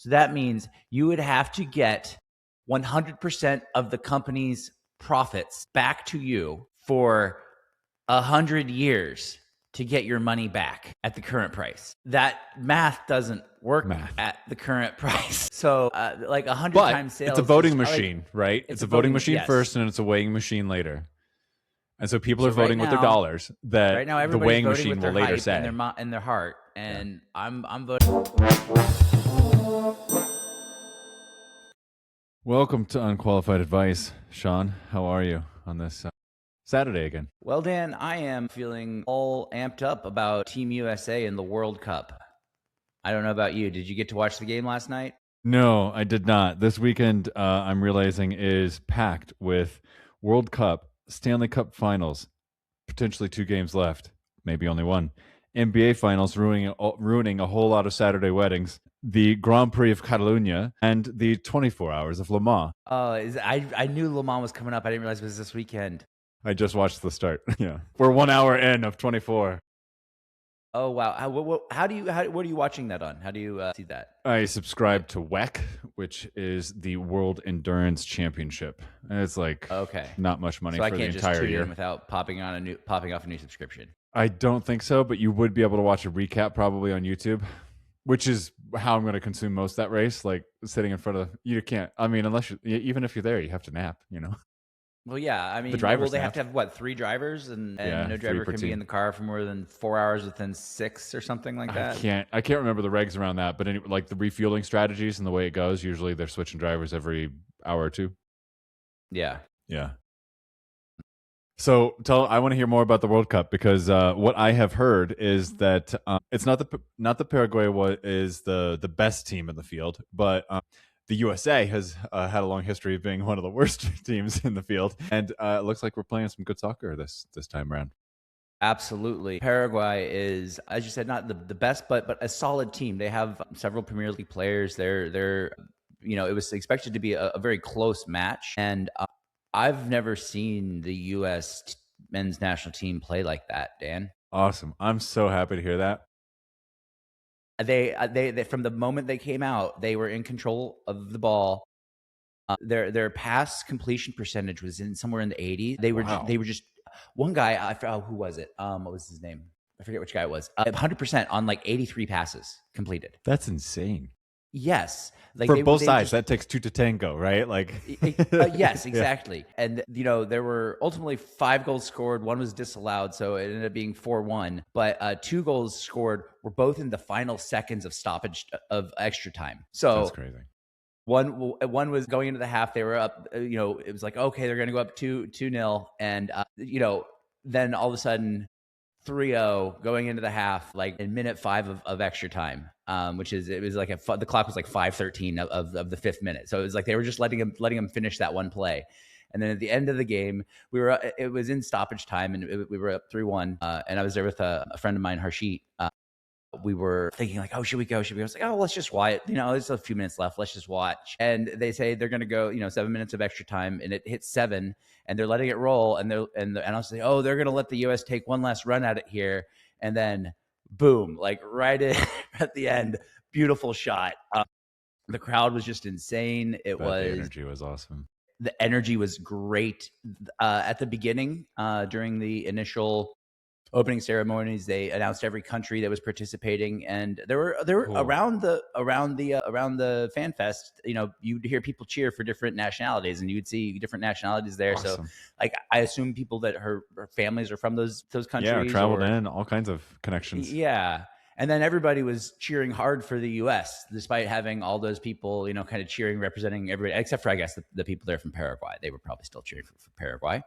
So that means you would have to get 100% of the company's profits back to you for 100 years to get your money back at the current price. That math doesn't work at the current price. So like 100 times sales. It's a voting machine, right? It's a voting machine yes. first, and it's a weighing machine later. And so people are voting with their dollars. That right now, the weighing machine will later say. And their heart. And I'm voting. Welcome to Unqualified Advice, Sean. How are you on this Saturday again? Well, Dan, I am feeling all amped up about Team USA in the World Cup. I don't know about you. Did you get to watch the game last night? No, I did not. This weekend, I'm realizing, is packed with World Cup, Stanley Cup finals, potentially 2 games left, maybe only 1. NBA finals ruining a whole lot of Saturday weddings, the Grand Prix of Catalonia, and the 24 hours of Le Mans. I knew Le Mans was coming up. I didn't realize it was this weekend. I just watched the start. Yeah, we're 1 hour in of 24. Oh wow! What are you watching that on? How do you see that? I subscribe to WEC, which is the World Endurance Championship. And it's like not much money for the entire year. So I can't just tune in without popping off a new subscription. I don't think so, but you would be able to watch a recap probably on YouTube, which is how I'm going to consume most of that race. Like sitting in front of you can't. I mean, even if you're there, you have to nap. You know. Well, yeah. I mean, they have to have 3 drivers, and no driver can be in the car for more than 4 hours within 6 or something like that. I can't remember the regs around that, but like the refueling strategies and the way it goes, usually they're switching drivers every hour or 2. Yeah. Yeah. So I want to hear more about the World Cup, because what I have heard is that it's not the Paraguay is the best team in the field, but the USA has had a long history of being one of the worst teams in the field, and it looks like we're playing some good soccer this time around. Absolutely. Paraguay is, as you said, not the best, but a solid team. They have several Premier League players. They're it was expected to be a very close match, and I've never seen the U.S. men's national team play like that, Dan. Awesome. I'm so happy to hear that. They from the moment they came out, they were in control of the ball. Their pass completion percentage was somewhere in the 80s. They were just one guy. I forgot who was it. What was his name? I forget which guy it was. 100% on like 83 passes completed. That's insane. Yes, like for both sides, that takes 2 to tango, right? Like, yes, exactly. Yeah. And there were ultimately 5 goals scored. 1 was disallowed, so it ended up being 4-1. But 2 goals scored were both in the final seconds of stoppage of extra time. So that's crazy. One was going into the half. They were up. It was like, okay, they're going to go up 2-0, and then all of a sudden 3-0 going into the half, like in minute 5 of extra time, it was like the clock was like 5:13 of the 5th minute. So it was like they were just letting him finish that one play. And then at the end of the game, it was in stoppage time, and we were up 3-1. And I was there with a friend of mine, Harshit. We were thinking like, oh, should we go? I was like, oh, let's just watch. There's a few minutes left. Let's just watch. And they say they're going to go, 7 minutes of extra time, and it hits 7, and they're letting it roll. And I'll say, oh, they're going to let the U.S. take one last run at it here. And then boom, like right at the end, beautiful shot. The crowd was just insane. The energy was awesome. The energy was great at the beginning during the initial opening ceremonies. They announced every country that was participating, and there were cool. around the fan fest. You'd hear people cheer for different nationalities, and you'd see different nationalities there. Awesome. So, like, I assume people that her families are from those countries. Yeah, traveled in, all kinds of connections. Yeah. And then everybody was cheering hard for the U.S., despite having all those people, kind of cheering, representing everybody, except for, I guess, the people there from Paraguay. They were probably still cheering for Paraguay.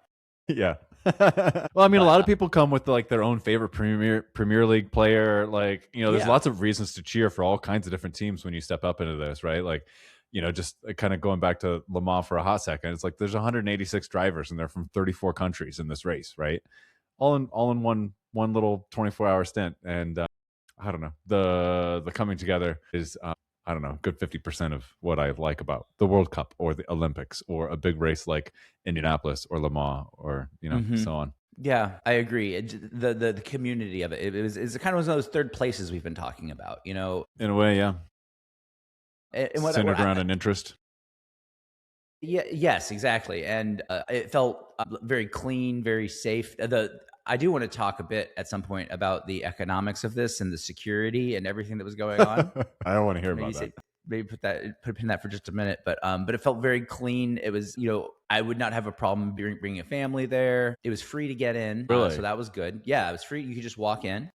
Yeah. Well, I mean, a lot of people come with like their own favorite Premier League player. Like, there's lots of reasons to cheer for all kinds of different teams when you step up into this, right? Like, just kind of going back to Le Mans for a hot second, it's like there's 186 drivers and they're from 34 countries in this race, right? All in one little 24-hour stint. And I don't know, the coming together is I don't know, good 50% of what I like about the World Cup or the Olympics or a big race like Indianapolis or Le Mans or, so on. Yeah, I agree. The community of it, it's kind of one of those third places we've been talking about, In a way, yeah. And Centered around an interest. yeah, yes, exactly. And it felt very clean, very safe. I do want to talk a bit at some point about the economics of this and the security and everything that was going on. I don't want to hear Maybe about that. maybe put a pin in that for just a minute. But it felt very clean. It was, I would not have a problem bringing a family there. It was free to get in, Really? so that was good. Yeah, it was free. You could just walk in.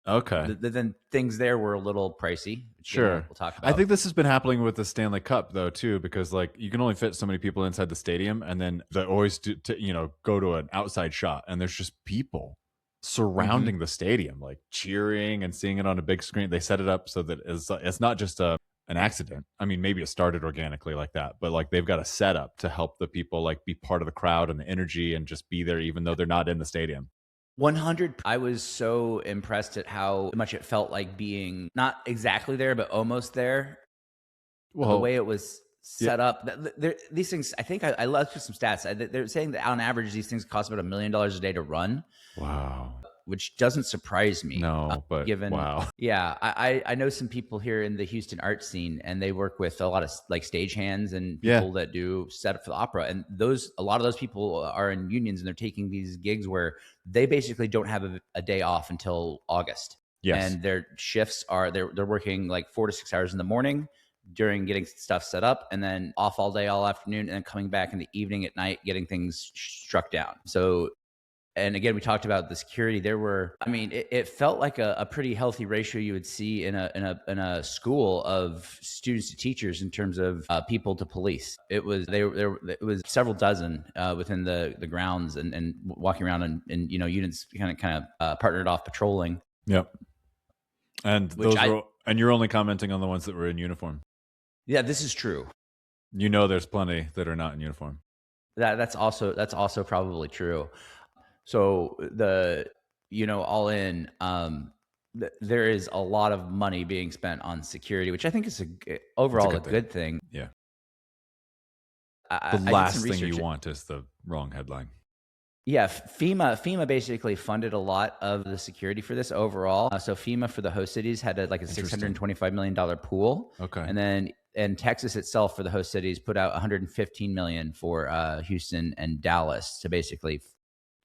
Okay. Then things there were a little pricey. Which, Sure. we'll talk about. I think this has been happening with the Stanley Cup though too, because like you can only fit so many people inside the stadium, and then they always go to an outside shot, and there's just people surrounding the stadium, like cheering and seeing it on a big screen. They set it up so that it's not just an accident. I mean, maybe it started organically like that, but like they've got a setup to help the people like be part of the crowd and the energy and just be there even though they're not in the stadium. 100. I was so impressed at how much it felt like being not exactly there, but almost there. Well, the way it was set up, these things, I think I looked at some stats. They're saying that on average, these things cost about $1 million a day to run. Wow. Which doesn't surprise me. No, but given, wow. Yeah, I know some people here in the Houston art scene, and they work with a lot of like stagehands and people that do setup for the opera. And a lot of those people are in unions, and they're taking these gigs where they basically don't have a day off until August. Yes. And their shifts are they're working like 4 to 6 hours in the morning during getting stuff set up, and then off all day, all afternoon, and then coming back in the evening at night, getting things struck down. So. And again, we talked about the security. It felt like a pretty healthy ratio you would see in a school of students to teachers in terms of people to police. It was it was several dozen within the grounds and walking around and units kind of partnered off patrolling. Yep. And and you're only commenting on the ones that were in uniform. Yeah, this is true. There's plenty that are not in uniform. That's also probably true. So all in, there is a lot of money being spent on security, which I think is overall a good thing. Yeah. The last thing you want is the wrong headline. Yeah, FEMA basically funded a lot of the security for this overall. So FEMA for the host cities had a $625 million pool. Okay. And Texas itself for the host cities put out $115 million for Houston and Dallas to basically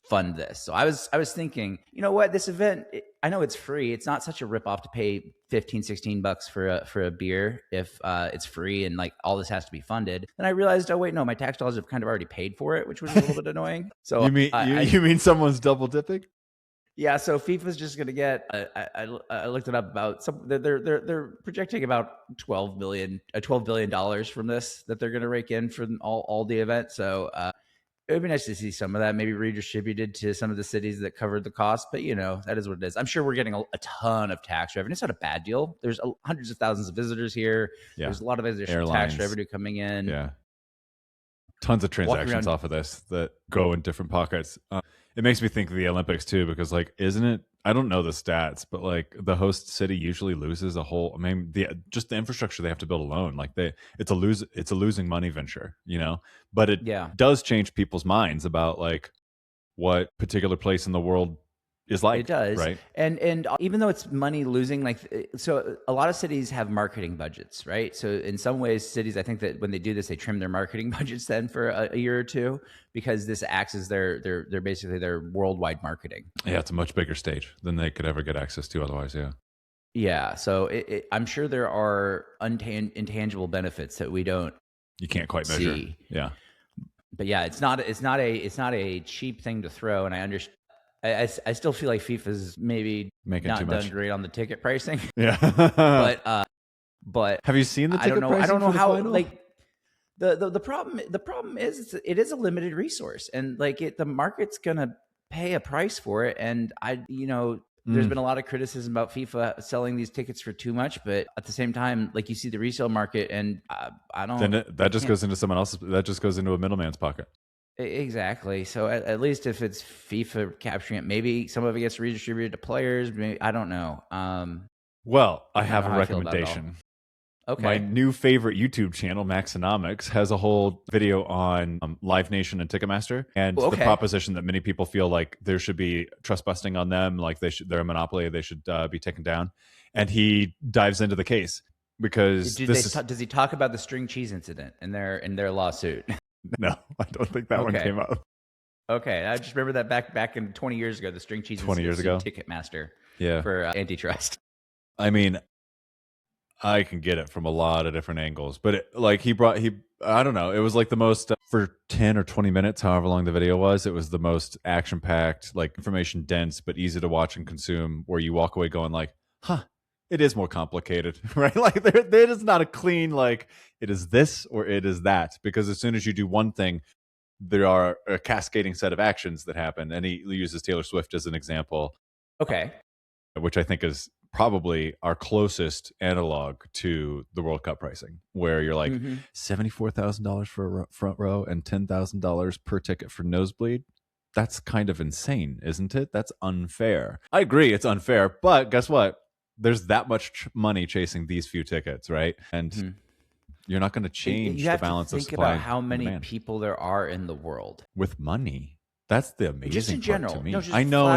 fund this. So I was thinking, this event, I know it's free. It's not such a ripoff to pay $15-$16 for a beer if it's free and like all this has to be funded. Then I realized, oh wait, no, my tax dollars have kind of already paid for it, which was a little bit annoying. So you mean someone's double dipping? Yeah, so FIFA's just going to get. I looked it up about they're projecting about $12 billion from this that they're going to rake in from all the event. So it would be nice to see some of that maybe redistributed to some of the cities that covered the cost. But that is what it is. I'm sure we're getting a ton of tax revenue. It's not a bad deal. There's hundreds of thousands of visitors here. Yeah. There's a lot of additional tax revenue coming in. Yeah, tons of transactions off of this that go in different pockets. It makes me think of the Olympics too, because isn't it? I don't know the stats, but the host city usually loses a whole. I mean, just the infrastructure they have to build alone, it's a losing money venture, But it does change people's minds about what particular place in the world is like. It does, right? And even though it's money losing, so a lot of cities have marketing budgets, right? So in some ways, cities, I think that when they do this, they trim their marketing budgets then for a year or two, because this acts as their basically their worldwide marketing. Yeah, it's a much bigger stage than they could ever get access to otherwise. Yeah. Yeah, so I'm sure there are intangible benefits that we don't. You can't quite measure. See. Yeah. But yeah, it's not a cheap thing to throw, and I understand. I still feel like FIFA's maybe making not too done much. great on the ticket pricing. Yeah. but have you seen the ticket pricing? I don't know how final? The problem is it is a limited resource, and the market's gonna pay a price for it. And there's been a lot of criticism about FIFA selling these tickets for too much, but at the same time, you see the resale market, and I don't. Then that just goes into someone else's. That just goes into a middleman's pocket. Exactly. So at least if it's FIFA capturing it, maybe some of it gets redistributed to players. Maybe, I don't know. Well, I have a recommendation. Okay. My new favorite YouTube channel, Maxonomics, has a whole video on Live Nation and Ticketmaster, and the proposition that many people feel like there should be trust busting on them, they're a monopoly, they should be taken down. And he dives into the case. because does he talk about the string cheese incident in their lawsuit? No, I don't think that one came up. Okay, I just remember that back in 20 years ago, the string cheese 20 years ago, Ticketmaster, yeah, for antitrust. I mean, I can get it from a lot of different angles, but I don't know, it was like the most for 10 or 20 minutes, however long the video was, it was the most action packed, like information dense, but easy to watch and consume, where you walk away going like, huh, it is more complicated, right? Like there is not a clean, like it is this or it is that, because as soon as you do one thing, there are a cascading set of actions that happen. And he uses Taylor Swift as an example. Okay. Which I think is probably our closest analog to the World Cup pricing, where you're like $74,000 for a front row and $10,000 per ticket for nosebleed. That's kind of insane, isn't it? That's unfair. I agree, it's unfair, but guess what? There's that much money chasing these few tickets, right? And you're not going to change the balance of supply. You have to think about how many people there are in the world with money. That's the amazing just in general. part to me. No, just I know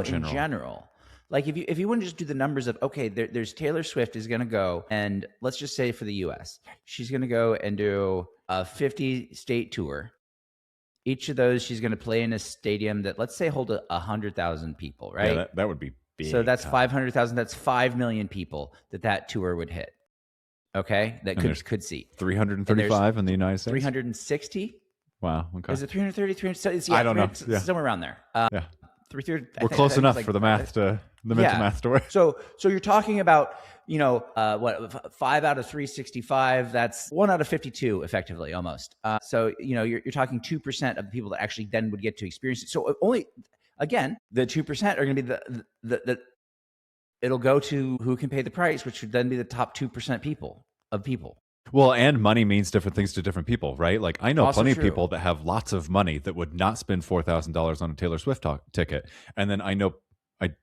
in general. Like if you want to just do the numbers of, okay, there's Taylor Swift is going to go, and let's just say for the U.S., she's going to go and do a 50-state tour. Each of those, she's going to play in a stadium that, let's say, hold 100,000 people, right? Yeah, that would be big. So that's 500,000. That's 5 million people that tour would hit. Okay, that could see 335 in the United States. 360. Wow. Okay. Is it 330? 300? Yeah, I don't know. Yeah. Somewhere around there. Yeah. 330. We're close enough for the math the mental math to work. So you're talking about, 5 out of 365. That's 1 out of 52, effectively, almost. So you're talking 2% of the people that actually then would get to experience it. So only, again, the 2% are going to be the it'll go to who can pay the price, which would then be the top 2% of people. Well, and money means different things to different people, right? Like I know Also plenty true. of people that have lots of money that would not spend $4,000 on a Taylor Swift ticket. And then I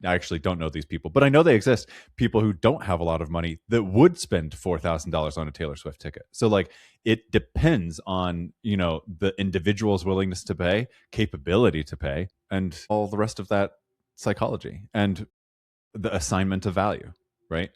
actually don't know these people, but I know they exist. People who don't have a lot of money that would spend $4,000 on a Taylor Swift ticket. So like it depends on, the individual's willingness to pay, capability to pay, and all the rest of that psychology and the assignment of value, right?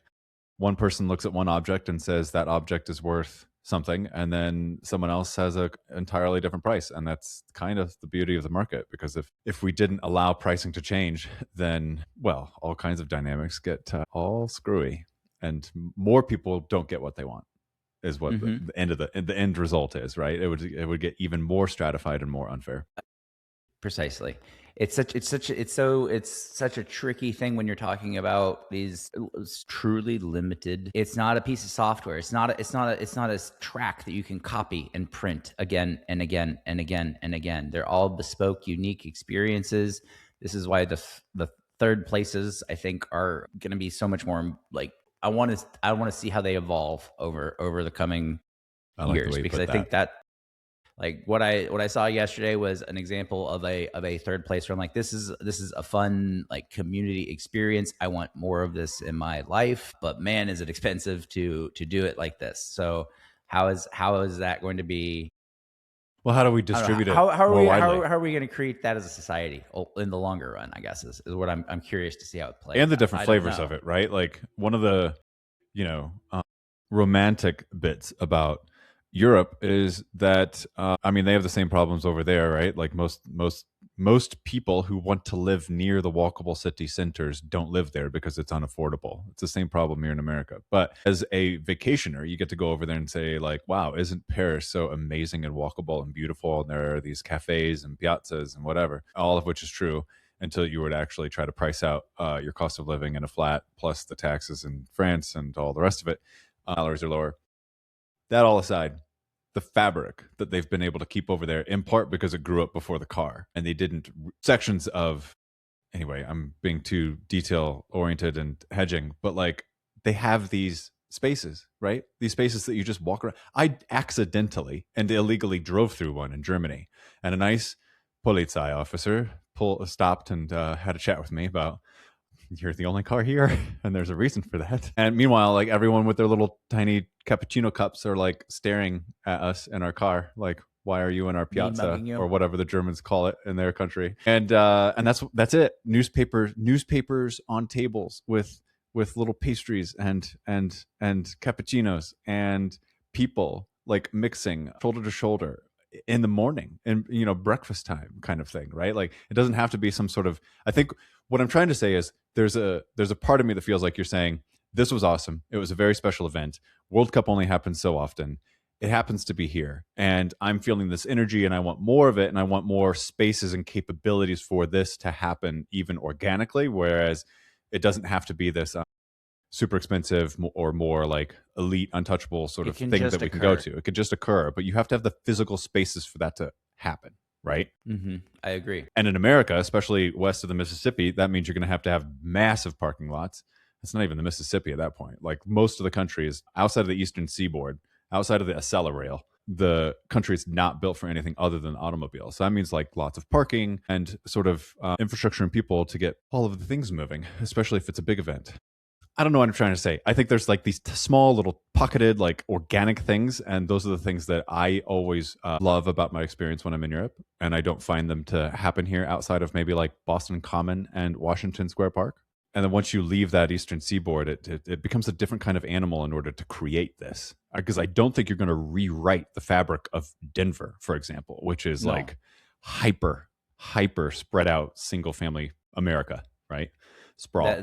One person looks at one object and says that object is worth something, and then someone else has an entirely different price. And that's kind of the beauty of the market, because if we didn't allow pricing to change, then, well, all kinds of dynamics get all screwy, and more people don't get what they want, is what the end result is, right? It would get even more stratified and more unfair. Precisely. It's such a tricky thing when you're talking about these truly limited. It's not a piece of software. It's not a track that you can copy and print again and again and again and again. They're all bespoke, unique experiences. This is why the third places, I think, are going to be so much more like, I want to see how they evolve over the coming years, because I think that. Like what I saw yesterday was an example of a third place where I'm like, this is a fun, like, community experience. I want more of this in my life, but man, is it expensive to do it like this. So how is that going to be? Well, how do we distribute it? How are we going to create that as a society in the longer run, I guess is what I'm curious to see how it plays. And the different flavors of it, right? Like one of the, romantic bits about Europe is that they have the same problems over there, right? Like most people who want to live near the walkable city centers don't live there because it's unaffordable. It's the same problem here in America. But as a vacationer, you get to go over there and say like, wow, isn't Paris so amazing and walkable and beautiful? And there are these cafes and piazzas and whatever, all of which is true until you were to actually try to price out your cost of living in a flat, plus the taxes in France and all the rest of it. Salaries are lower. That all aside, the fabric that they've been able to keep over there, in part because it grew up before the car, and they didn't sections of, anyway, I'm being too detail oriented and hedging, but like they have these spaces, right? These spaces that you just walk around. I accidentally and illegally drove through one in Germany, and a nice Polizei officer stopped and had a chat with me about, you're the only car here, and there's a reason for that. And meanwhile, like everyone with their little tiny cappuccino cups are like staring at us in our car, like, why are you in our piazza, or whatever the Germans call it in their country? And that's it. Newspapers on tables with with little pastries and cappuccinos and people like mixing shoulder to shoulder in the morning and breakfast time kind of thing, right? Like it doesn't have to be some sort of, I think what I'm trying to say is there's a part of me that feels like you're saying this was awesome, it was a very special event, World Cup only happens so often, it happens to be here, and I'm feeling this energy and I want more of it, and I want more spaces and capabilities for this to happen even organically, whereas it doesn't have to be this super expensive or more like elite untouchable sort of thing that we can go to. It could just occur, but you have to have the physical spaces for that to happen, right? I agree. And in America, especially west of the Mississippi, that means you're going to have massive parking lots. It's not even the Mississippi at that point. Like most of the country is outside of the eastern seaboard, outside of the Acela rail. The country is not built for anything other than automobiles. So that means like lots of parking and sort of infrastructure and people to get all of the things moving, especially if it's a big event. I don't know what I'm trying to say. I think there's like these small little pocketed like organic things, and those are the things that I always love about my experience when I'm in Europe, and I don't find them to happen here outside of maybe like Boston Common and Washington Square Park. And then once you leave that eastern seaboard, it becomes a different kind of animal in order to create this. Because I don't think you're going to rewrite the fabric of Denver, for example, which is like hyper spread out single family America, right? Sprawl.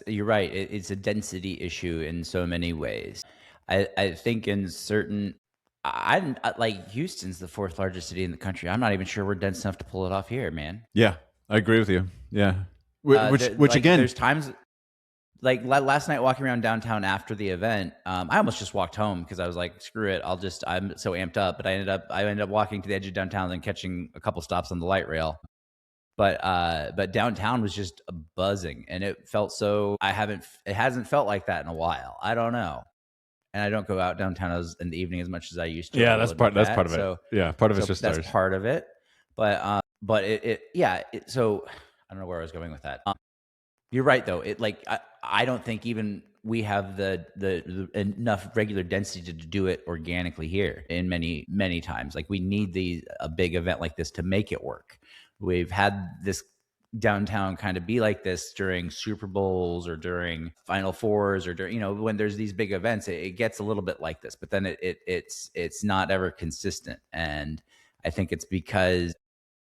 You're right. It's a density issue in so many ways. I think in certain, like Houston's the fourth largest city in the country. I'm not even sure we're dense enough to pull it off here, man. Yeah, I agree with you. Yeah, which again, there's times like last night walking around downtown after the event, I almost just walked home because I was like, screw it, I'm so amped up. But I ended up walking to the edge of downtown and catching a couple stops on the light rail. But downtown was just buzzing, and it felt so. It hasn't felt like that in a while. I don't know, and I don't go out downtown in the evening as much as I used to. Yeah, that's part of it. So, yeah, part of it's just that's part of it. But so I don't know where I was going with that. You're right though. I don't think even we have the enough regular density to do it organically here in many times. Like we need a big event like this to make it work. We've had this downtown kind of be like this during Super Bowls or during Final Fours or during, when there's these big events, it gets a little bit like this, but then it's not ever consistent. And I think it's because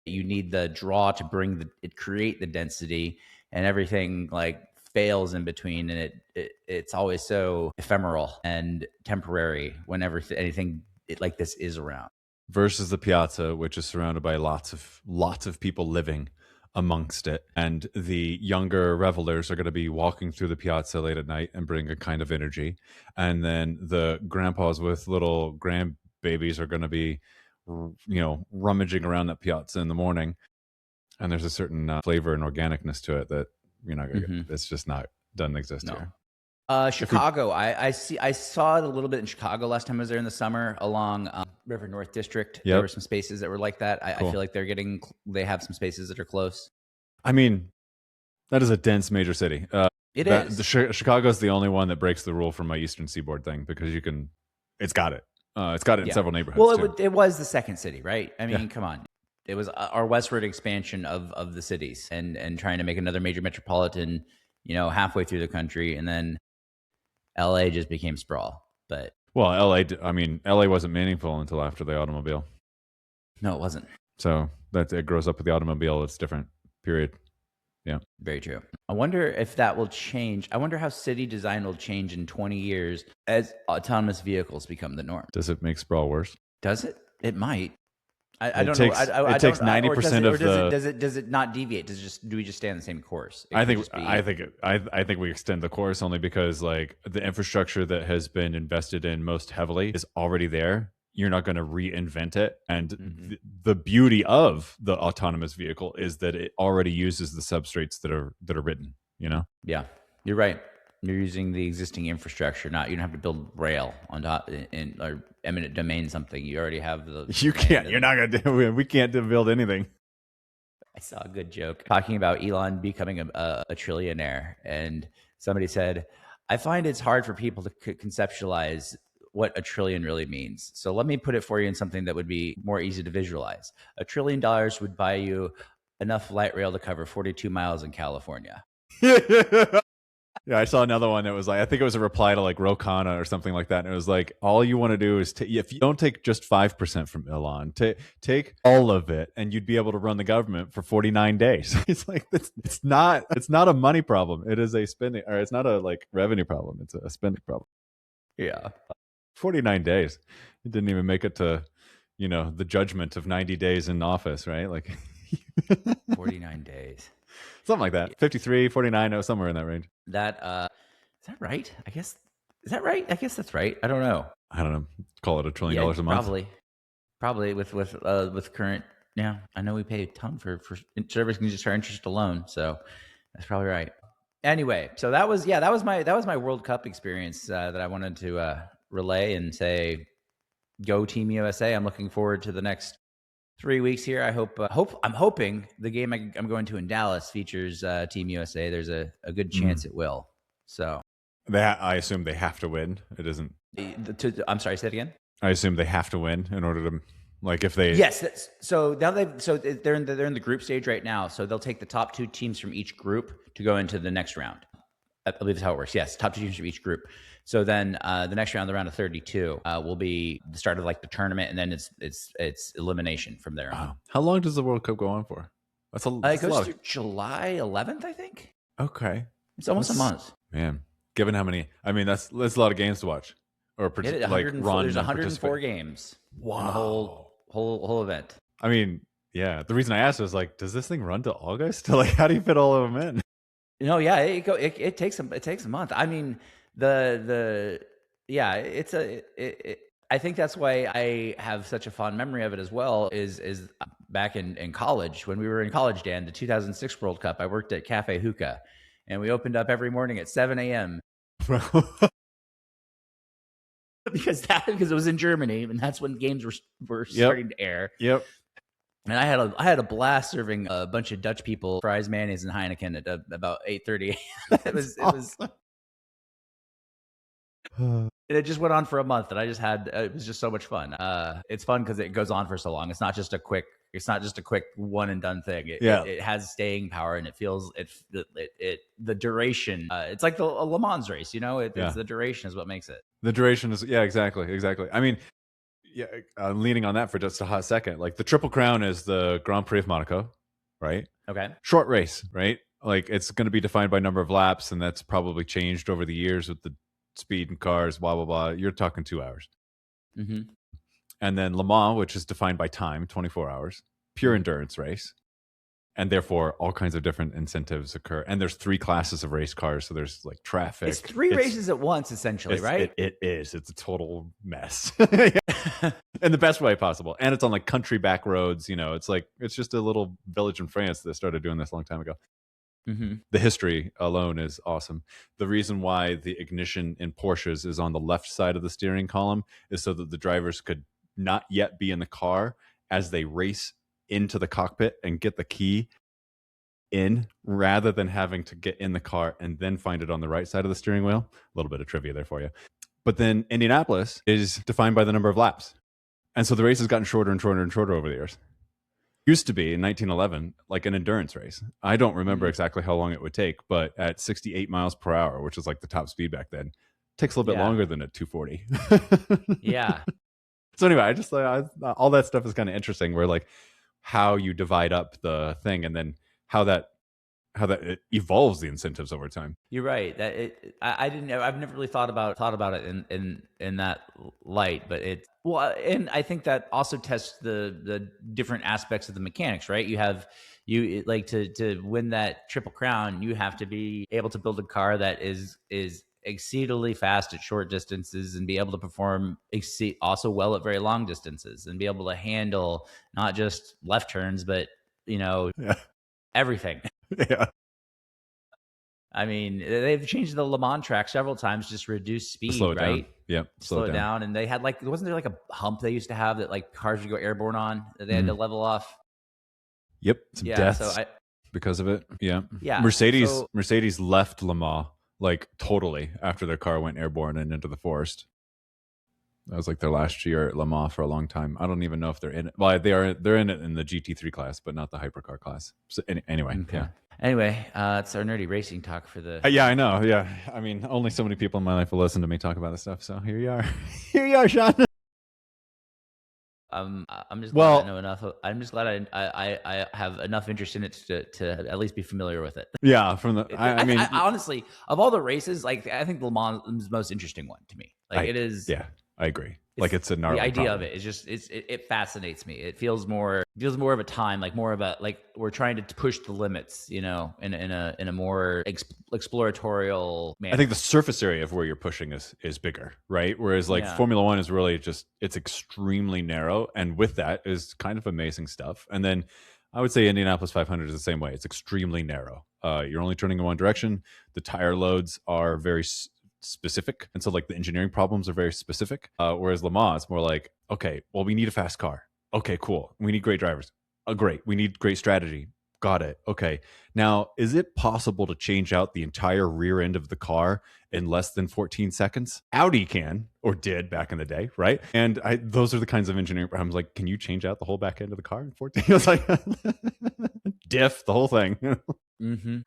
you need the draw to create the density, and everything like fails in between. And it's always so ephemeral and temporary whenever anything like this is around. Versus the piazza, which is surrounded by lots of people living amongst it, and the younger revelers are going to be walking through the piazza late at night and bring a kind of energy, and then the grandpas with little grandbabies are going to be rummaging around that piazza in the morning, and there's a certain flavor and organicness to it that you're not going to get. It's just doesn't exist here. Chicago, I saw it a little bit in Chicago last time I was there in the summer along River North District. Yep. There were some spaces that were like that. Cool. I feel like they have some spaces that are close. I mean, that is a dense major city. It is. Chicago is the only one that breaks the rule from my Eastern Seaboard thing, because it's got it. It's got it in several neighborhoods. Well, it was the second city, right? I mean, come on. It was our westward expansion of the cities and trying to make another major metropolitan, halfway through the country, and then LA just became sprawl. But LA wasn't meaningful until after the automobile. No, it wasn't. So it grows up with the automobile. It's different. Period. Yeah. Very true. I wonder if that will change. I wonder how city design will change in 20 years as autonomous vehicles become the norm. Does it make sprawl worse? Does it? It might. I don't know. It takes 90% of the. Does it not deviate? Do we just stay on the same course? I think we extend the course only because like the infrastructure that has been invested in most heavily is already there. You're not going to reinvent it, and the beauty of the autonomous vehicle is that it already uses the substrates that are written. Yeah, you're right. You're using the existing infrastructure. You don't have to build rail on top or eminent domain something. You already have the. You can't. You're not gonna do. We can't build anything. I saw a good joke talking about Elon becoming a trillionaire, and somebody said, "I find it's hard for people to conceptualize what a trillion really means. So let me put it for you in something that would be more easy to visualize. $1 trillion would buy you enough light rail to cover 42 miles in California." Yeah, I saw another one that was like, I think it was a reply to like Rokana or something like that. And it was like, all you want to do is if you don't take just 5% from Elon, take all of it, and you'd be able to run the government for 49 days. It's like, it's not a money problem. It is a spending, or it's not a like revenue problem. It's a spending problem. Yeah. 49 days. It didn't even make it to, the judgment of 90 days in office, right? Like 49 days. Something like that. 53, 49, somewhere in that range. Is that right? I guess, is that right? I guess that's right. I don't know. Call it $1 trillion a month. Probably with current. Yeah, I know we pay a ton for service can just our interest alone. So that's probably right. Anyway, so that was my World Cup experience that I wanted to relay and say, go Team USA. I'm looking forward to the next 3 weeks here. I'm hoping the game I'm going to in Dallas features Team USA. There's a good chance it will. So I assume they have to win. It isn't. I'm sorry. Say it again. I assume they have to win in order to, like, if they. Yes. So now they're in the group stage right now. So they'll take the top 2 teams from each group to go into the next round. I believe that's how it works. Yes, top 2 teams from each group. So then the next round, the round of 32, will be the start of like the tournament, and then it's elimination from there on. Wow. How long does the World Cup go on for? It goes through July 11th, I think. Okay, it's almost a month. Man, given how many, that's a lot of games to watch. Or there's 104 games. Wow, in the whole event. Yeah. The reason I asked was like, does this thing run to August? Like, how do you fit all of them in? Yeah, it takes a month. I think that's why I have such a fond memory of it as well. Is back in college, when we were in college, Dan, the 2006 World Cup. I worked at Cafe Hookah, and we opened up every morning at 7 a.m. because it was in Germany, and that's when games were starting to air. Yep. And I had a blast serving a bunch of Dutch people fries, mayonnaise, and Heineken at about 8:30. It was. It just went on for a month, and it was just so much fun. It's fun because it goes on for so long. It's not just a quick one and done thing. It has staying power, and it feels the duration. It's like the Le Mans race, It's the duration is what makes it. The duration is exactly. I'm leaning on that for just a hot second. Like the Triple Crown is the Grand Prix of Monaco, right? Okay. Short race, right? Like it's going to be defined by number of laps, and that's probably changed over the years with the speed and cars, blah, blah, blah. You're talking 2 hours. Mm-hmm. And then Le Mans, which is defined by time, 24 hours, pure endurance race. And therefore, all kinds of different incentives occur. And there's 3 classes of race cars. So there's like traffic. It's 3 races at once, essentially, right? It is. It's a total mess. In the best way possible. And it's on like country back roads. It's just a little village in France that started doing this a long time ago. Mm-hmm. The history alone is awesome. The reason why the ignition in Porsches is on the left side of the steering column is so that the drivers could not yet be in the car as they race into the cockpit and get the key in, rather than having to get in the car and then find it on the right side of the steering wheel. A little bit of trivia there for you. But then Indianapolis is defined by the number of laps. And so the race has gotten shorter and shorter and shorter over the years. Used to be in 1911 like an endurance race. I don't remember exactly how long it would take, but at 68 miles per hour, which is like the top speed back then, takes a little bit longer than at 240. Yeah. So anyway, I just all that stuff is kind of interesting, where like how you divide up the thing, and then how that it evolves the incentives over time. You're right. I've never really thought about it in that light, but and I think that also tests the different aspects of the mechanics, right? You like to win that Triple Crown, you have to be able to build a car that is exceedingly fast at short distances, and be able to perform also well at very long distances, and be able to handle not just left turns, but everything. Yeah. They've changed the Le Mans track several times, just reduce speed, slow it right? Down. Yeah, slow it down. And they had wasn't there like a hump they used to have that like cars would go airborne on that they had to level off? Yep, some deaths because of it. Yeah. Mercedes left Le Mans like totally after their car went airborne and into the forest. That was like their last year at Le Mans for a long time. I don't even know if they're in it. Well, they're in it in the GT3 class, but not the hypercar class. So anyway, okay. Anyway, it's our nerdy racing talk for the. Yeah, I know. Yeah, I mean, only so many people in my life will listen to me talk about this stuff. So here you are. Here you are, Sean. I'm just glad I know enough. I'm just glad I have enough interest in it to at least be familiar with it. Yeah, from the. I mean, I honestly, of all the races, like I think Le Mans is the most interesting one to me. Like it is. Yeah, I agree. Like it's a gnarly the idea problem. of it is just it fascinates me. It feels more of a time, like more of a like we're trying to push the limits, you know, in a more exploratorial manner. I think the surface area of where you're pushing is bigger, right? Whereas like Formula One is really just it's extremely narrow, and with that is kind of amazing stuff. And then I would say Indianapolis 500 is the same way. It's extremely narrow. You're only turning in one direction. The tire loads are very specific, and so like the engineering problems are very specific, whereas Le Mans is more like, okay, well, we need a fast car. Okay, cool. We need great drivers. Oh, great. We need great strategy. Got it. Okay. Now, is it possible to change out the entire rear end of the car in less than 14 seconds? Audi can, or did back in the day, right? And those are the kinds of engineering problems. Like, can you change out the whole back end of the car in 14? It was like diff, the whole thing. Mm-hmm.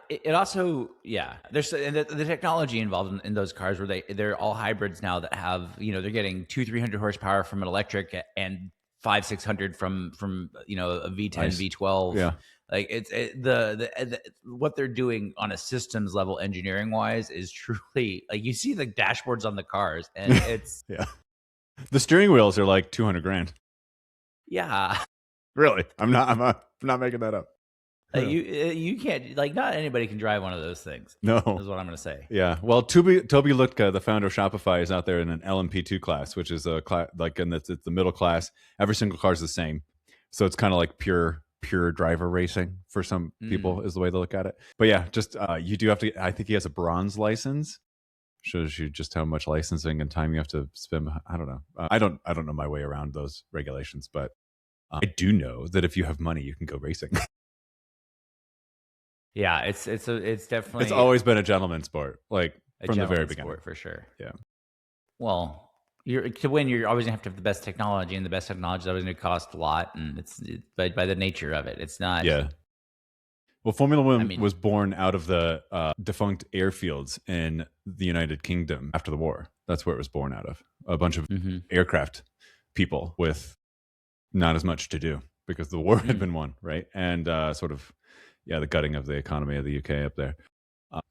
It also, yeah, there's the technology involved in those cars where they're all hybrids now that have, you know, they're getting 200-300 horsepower from an electric and 500-600 from you know, a V10 nice. V12. Yeah, like the what they're doing on a systems level engineering wise is truly like you see the dashboards on the cars and it's yeah, the steering wheels are like 200 grand. Yeah, really, I'm not making that up. Like you can't, like, not anybody can drive one of those things. No, is what I'm going to say. Yeah. Well, Toby Lutka, the founder of Shopify, is out there in an LMP2 class, which is a class like, and it's the middle class. Every single car is the same, so it's kind of like pure driver racing for some people is the way they look at it. But yeah, just you do have to. I think he has a bronze license. Shows you just how much licensing and time you have to spend. I don't know. I don't know my way around those regulations, but I do know that if you have money, you can go racing. Yeah, it's definitely, it's always been a gentleman's sport, like from the very beginning, for sure. Yeah. Well, to win, you're always gonna have to have the best technology, and the best technology is always gonna cost a lot, and by the nature of it, it's not. Yeah. Well, Formula One was born out of the defunct airfields in the United Kingdom after the war. That's where it was born out of. A bunch of aircraft people with not as much to do because the war had been won, right? And sort of. Yeah, the gutting of the economy of the UK up there.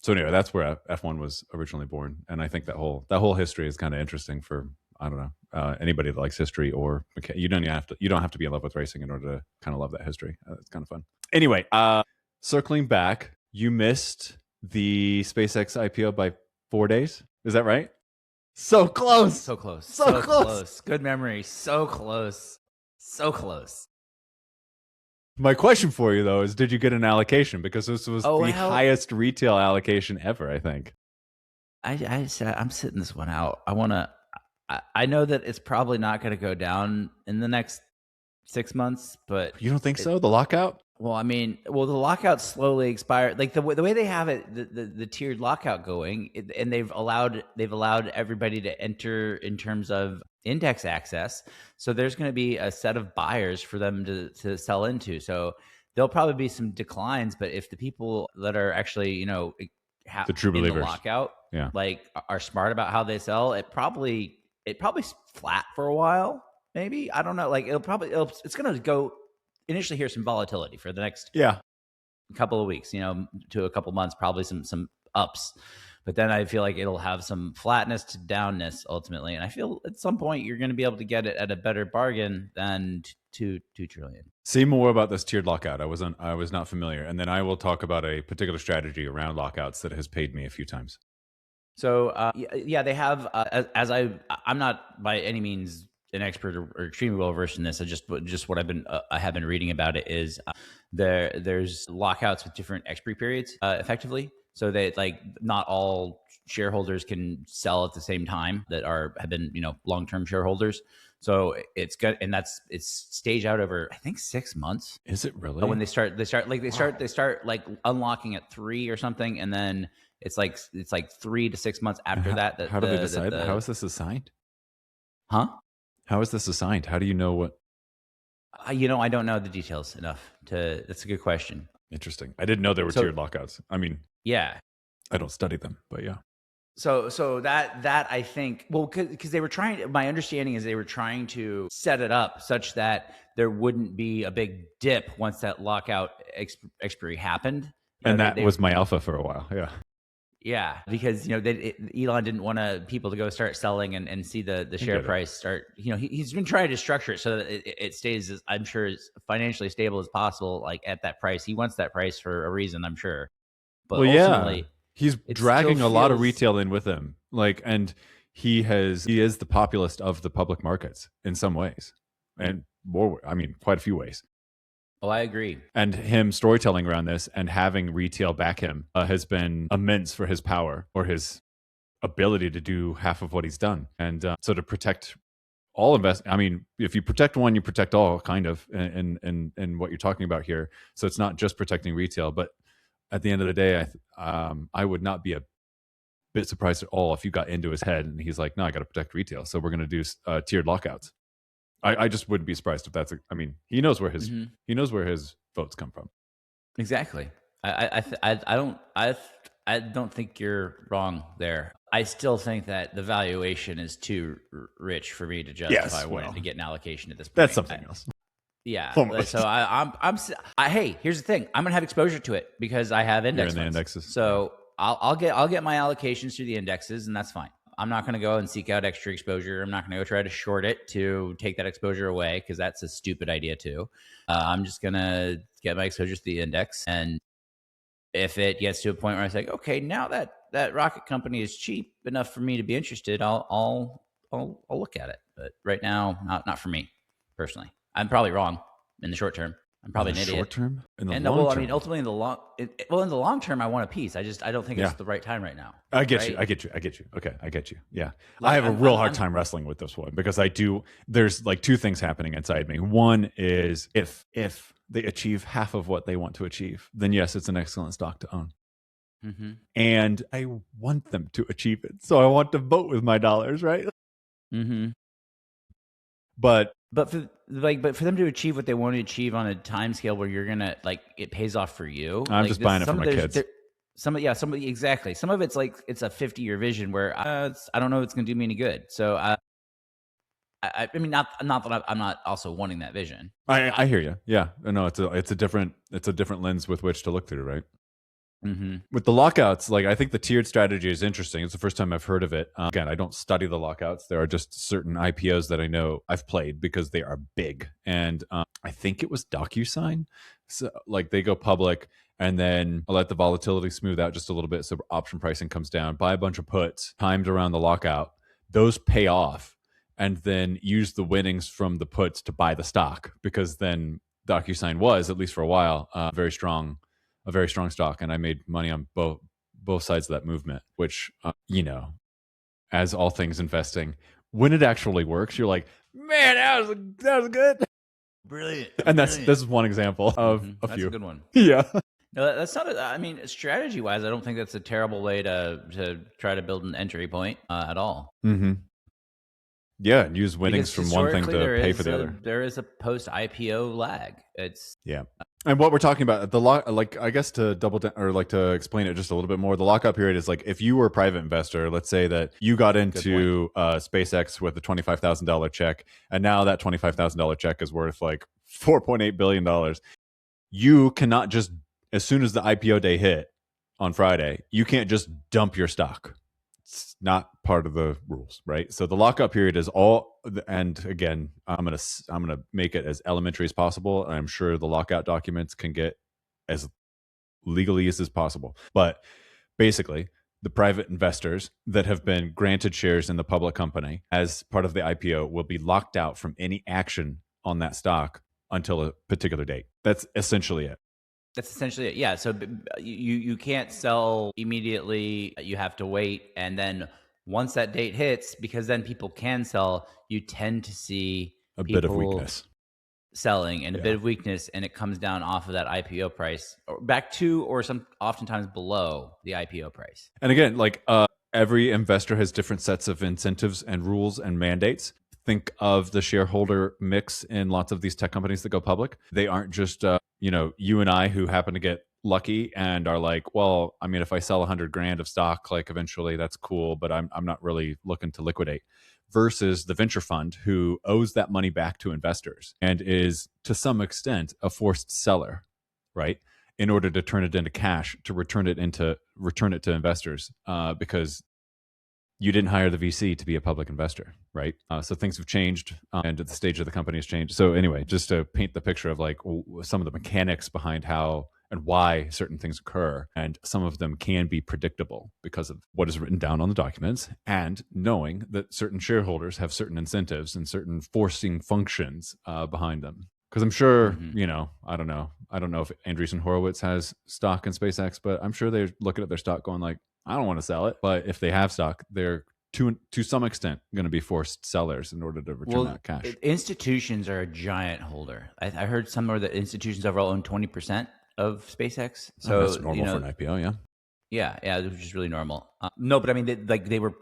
So anyway, that's where F1 was originally born, and I think that whole history is kind of interesting for I don't know anybody that likes history, or you don't have to be in love with racing in order to kind of love that history. It's kind of fun. Anyway, circling back, you missed the SpaceX IPO by 4 days. Is that right? So close. So close. So close. Good memory. So close. So close. My question for you, though, is did you get an allocation? Because this was the highest retail allocation ever, I think. I'm sitting this one out. I know that it's probably not going to go down in the next 6 months, but... You don't think so? The lockout? Well, I mean, the lockout slowly expired. Like the way they have it, the tiered lockout going, and they've allowed everybody to enter in terms of index access. So there's going to be a set of buyers for them to sell into. So there'll probably be some declines, but if the people that are actually, you know, the true believers, the lockout, like are smart about how they sell, it probably flat for a while. Maybe, I don't know. Like it's going to go. Initially, here's some volatility for the next couple of weeks, you know, to a couple months, probably some ups, but then I feel like it'll have some flatness to downness ultimately, and I feel at some point you're going to be able to get it at a better bargain than $2 trillion. Say more about this tiered lockout. I was not familiar, and then I will talk about a particular strategy around lockouts that has paid me a few times. So they have I'm not by any means an expert or extremely well versed in this. Just what I have been reading about it is there's lockouts with different expiry periods effectively. So that like not all shareholders can sell at the same time that have been, you know, long-term shareholders. So it's good, and it's staged out over I think 6 months. Is it really? When they start like unlocking at 3 or something, and then it's like 3 to 6 months after that. How do they decide? How is this assigned? Huh? How is this assigned? How do you know what? You know, I don't know the details enough to. That's a good question. Interesting. I didn't know there were tiered lockouts. I mean, yeah. I don't study them, but yeah. So that I think, well, because they were trying, my understanding is they were trying to set it up such that there wouldn't be a big dip once that lockout expiry happened. And that was my alpha for a while. Yeah. Yeah, because Elon didn't want people to go start selling and see the share price start. He's been trying to structure it so that it stays, I'm sure, as financially stable as possible. Like at that price, he wants that price for a reason, I'm sure. But ultimately, he's dragging a lot of retail in with him. Like, and he is the populist of the public markets in some ways, and more. I mean, quite a few ways. Oh, I agree. And him storytelling around this and having retail back him has been immense for his power or his ability to do half of what he's done. And so to protect all I mean, if you protect one, you protect all, kind of, in what you're talking about here. So it's not just protecting retail, but at the end of the day, I would not be a bit surprised at all if you got into his head and he's like, no, I got to protect retail. So we're going to do tiered lockouts. I just wouldn't be surprised if that's. I mean, he knows where his votes come from. Exactly. I don't think you're wrong there. I still think that the valuation is too rich for me to justify wanting to get an allocation at this point. That's something else. Yeah. Almost. So hey, here's the thing. I'm gonna have exposure to it because I have index funds. Indexes. So I'll get my allocations through the indexes, and that's fine. I'm not going to go and seek out extra exposure. I'm not going to go try to short it to take that exposure away because that's a stupid idea too. I'm just going to get my exposure to the index. And if it gets to a point where I say, okay, now that rocket company is cheap enough for me to be interested, I'll look at it. But right now, not for me personally. I'm probably wrong in the short term. I'm probably an idiot. Short term? In the long term? I mean, ultimately in the long term, I want a piece. I don't think it's the right time right now. I get you. Okay, I get you. Yeah. I have a real hard time wrestling with this one because there's like two things happening inside me. One is if they achieve half of what they want to achieve, then yes, it's an excellent stock to own. Mm-hmm. And I want them to achieve it. So I want to vote with my dollars, right? Mm-hmm. But for them to achieve what they want to achieve on a time scale where you're gonna it pays off for you. I'm just buying it for my kids. Exactly. Some of it's like it's a 50-year vision where I don't know if it's gonna do me any good. So I mean, not that I'm not also wanting that vision. I hear you. Yeah, no, it's a different lens with which to look through, right? Mm-hmm. With the lockouts, I think the tiered strategy is interesting. It's the first time I've heard of it. Again, I don't study the lockouts. There are just certain IPOs that I know I've played because they are big. And I think it was DocuSign. So they go public and then I'll let the volatility smooth out just a little bit so option pricing comes down, buy a bunch of puts timed around the lockout. Those pay off and then use the winnings from the puts to buy the stock because then DocuSign was, at least for a while, a very strong stock, and I made money on both sides of that movement, which as all things investing, when it actually works, you're like, man, that was good, brilliant. And this is one example of a few. That's a good one. Yeah. No, that's not. I mean, strategy wise, I don't think that's a terrible way to try to build an entry point at all. Mm-hmm. Yeah, and use winnings from one thing to pay for the other. There is a post IPO lag. Yeah. And what we're talking about, I guess to double down or to explain it just a little bit more, the lockout period is if you were a private investor, let's say that you got into SpaceX with a $25,000 check, and now that $25,000 check is worth $4.8 billion. You cannot just, as soon as the IPO day hit on Friday, you can't just dump your stock. It's not part of the rules, right? So the lockout period is all, and again, I'm gonna make it as elementary as possible. I'm sure the lockout documents can get as legally as possible. But basically, the private investors that have been granted shares in the public company as part of the IPO will be locked out from any action on that stock until a particular date. That's essentially it. That's essentially it. Yeah. So you can't sell immediately. You have to wait. And then once that date hits, because then people can sell, you tend to see a bit of weakness selling and a bit of weakness. And it comes down off of that IPO price back to, or oftentimes below the IPO price. And again, every investor has different sets of incentives and rules and mandates. think of the shareholder mix in lots of these tech companies that go public. They aren't just, you and I who happen to get lucky and are like, well, I mean, if I sell 100 grand of stock, like eventually that's cool, but I'm not really looking to liquidate. Versus the venture fund who owes that money back to investors and is to some extent a forced seller, right? In order to turn it into cash, to return it to investors, because you didn't hire the VC to be a public investor, right? So things have changed, and the stage of the company has changed. So anyway, just to paint the picture of like some of the mechanics behind how and why certain things occur, and some of them can be predictable because of what is written down on the documents, and knowing that certain shareholders have certain incentives and certain forcing functions behind them. Because I'm sure, I don't know if Andreessen Horowitz has stock in SpaceX, but I'm sure they're looking at their stock going like, I don't want to sell it. But if they have stock, they're to some extent going to be forced sellers in order to return that cash. Institutions are a giant holder. I heard somewhere that institutions overall own 20% of SpaceX. So that's normal for an IPO, yeah. Yeah, which is really normal. No, but I mean, they were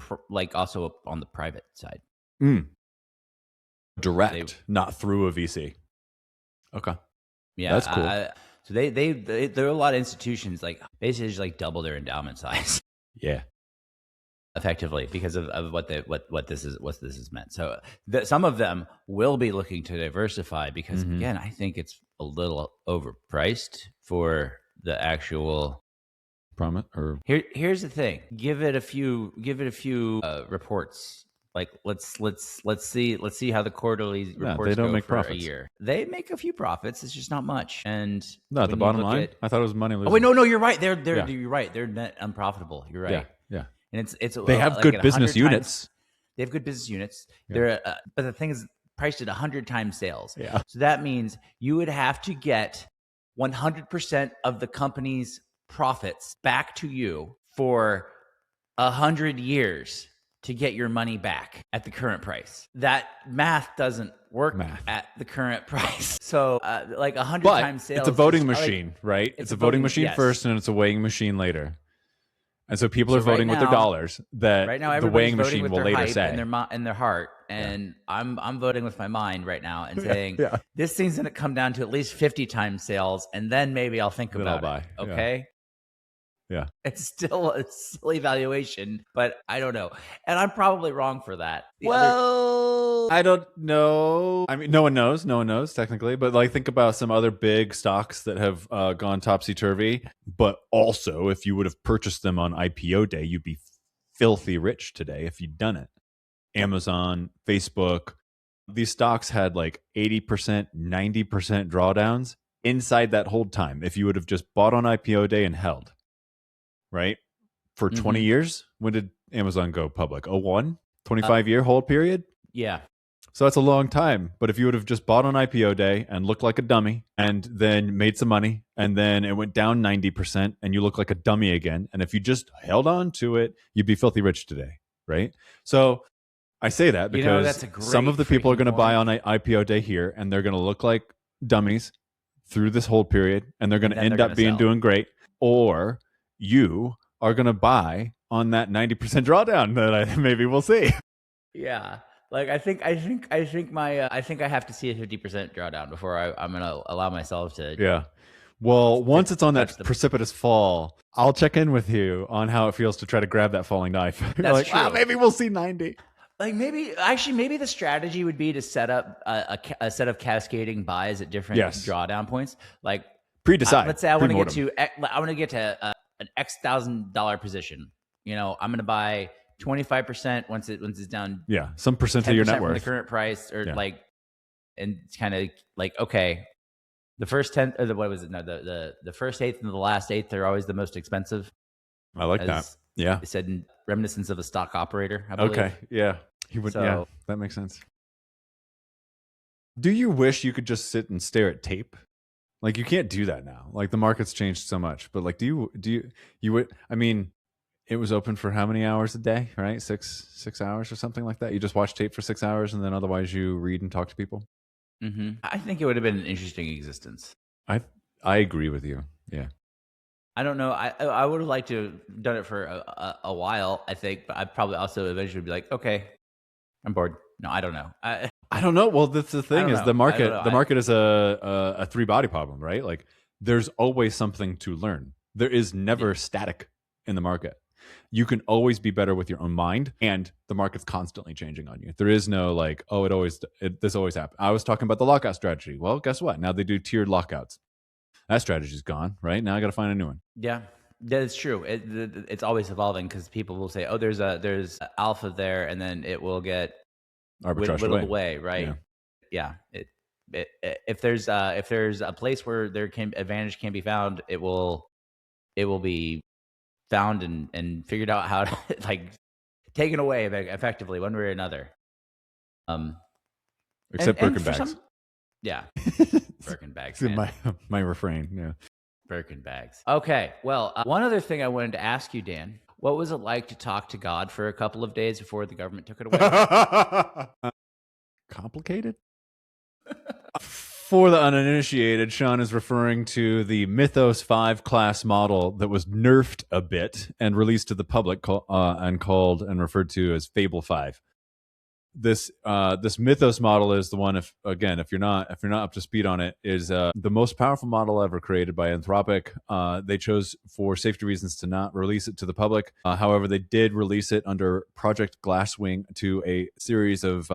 also on the private side. Direct, not through a VC. Okay. Yeah, that's cool. So there are a lot of institutions like basically just like double their endowment size. Yeah. Effectively because of what this is meant. So some of them will be looking to diversify because again, I think it's a little overpriced for the actual promise. Or here's the thing: give it a few reports. Like let's see how the quarterly reports they don't go make for profits. a year. They make a few profits. It's just not much. And no, the bottom line. I thought it was money losing. Oh wait, no, you're right. You're right. They're net unprofitable. You're right. Yeah. And it's they have good business units. They have good business units. They're but the thing is priced at 100 times sales. Yeah. So that means you would have to get 100% of the company's profits back to you for 100 years to get your money back at the current price. That math doesn't work at the current price. So like 100 times sales. It's a voting machine, right? It's a voting machine first, and it's a weighing machine later. And so people are voting with their dollars. That right now, the weighing machine will later say in their heart. And I'm voting with my mind right now and saying this thing's going to come down to at least 50 times sales, and then maybe I'll think about it. Okay. Yeah. It's still a silly valuation, but I don't know. And I'm probably wrong for that. I don't know. I mean, no one knows technically, but like think about some other big stocks that have gone topsy-turvy, but also if you would have purchased them on IPO day, you'd be filthy rich today if you'd done it. Amazon, Facebook, these stocks had like 80%, 90% drawdowns inside that hold time if you would have just bought on IPO day and held. Right? For 20 years? When did Amazon go public? 01? 25-year hold period? Yeah. So that's a long time. But if you would have just bought on IPO day and looked like a dummy and then made some money and then it went down 90% and you look like a dummy again, and if you just held on to it, you'd be filthy rich today, right? So I say that because some of the people are going to buy on IPO day here and they're going to look like dummies through this hold period and they're going to end up doing great. Or you are going to buy on that 90% drawdown that maybe we'll see. Yeah. Like I think I have to see a 50% drawdown before I'm going to allow myself to. Yeah. Well, once it's on that precipitous fall, I'll check in with you on how it feels to try to grab that falling knife. That's like, true. maybe we'll see 90. Like maybe the strategy would be to set up a set of cascading buys at different drawdown points. Like pre-decide. Let's say I want to get to an X $1,000 position. I'm going to buy 25% once it's down. Yeah, some percent of your net worth, the current price, or and it's kind of like okay, the first 10 or what was it? No, the first eighth and the last eighth are always the most expensive. I like that. Yeah, it said in reminiscence of a stock operator. I believe. Okay, yeah, he would. Yeah, that makes sense. Do you wish you could just sit and stare at tape? Like you can't do that now. Like the market's changed so much. But like, you would? I mean, it was open for how many hours a day? Right, 6 hours or something like that. You just watch tape for 6 hours, and then otherwise you read and talk to people. Mm-hmm. I think it would have been an interesting existence. I agree with you. Yeah. I don't know. I would have liked to have done it for a while. I think, but I'd probably also eventually be like, okay, I'm bored. No, I don't know. I don't know. Well, that's the thing is know. the market. The market is a three body problem, right? Like there's always something to learn. There is never static in the market. You can always be better with your own mind, and the market's constantly changing on you. There is no like, oh, this always happens. I was talking about the lockout strategy. Well, guess what? Now they do tiered lockouts. That strategy's gone, right? Now I got to find a new one. Yeah, that is true. It's always evolving because people will say, "Oh, there's a alpha there," and then it will get Arbitrage whittled away, right? Yeah. If there's a place where advantage can be found, it will be found and figured out how to like taken away effectively one way or another. Except Birkin bags. Yeah, Birkin bags. My refrain. Yeah, Birkin bags. Okay. Well, one other thing I wanted to ask you, Dan. What was it like to talk to God for a couple of days before the government took it away? Complicated? For the uninitiated, Sean is referring to the Mythos 5 class model that was nerfed a bit and released to the public and called and referred to as Fable 5. This Mythos model is the one, if you're not up to speed on it, is the most powerful model ever created by Anthropic. They chose for safety reasons to not release it to the public. However, they did release it under Project Glasswing to a series of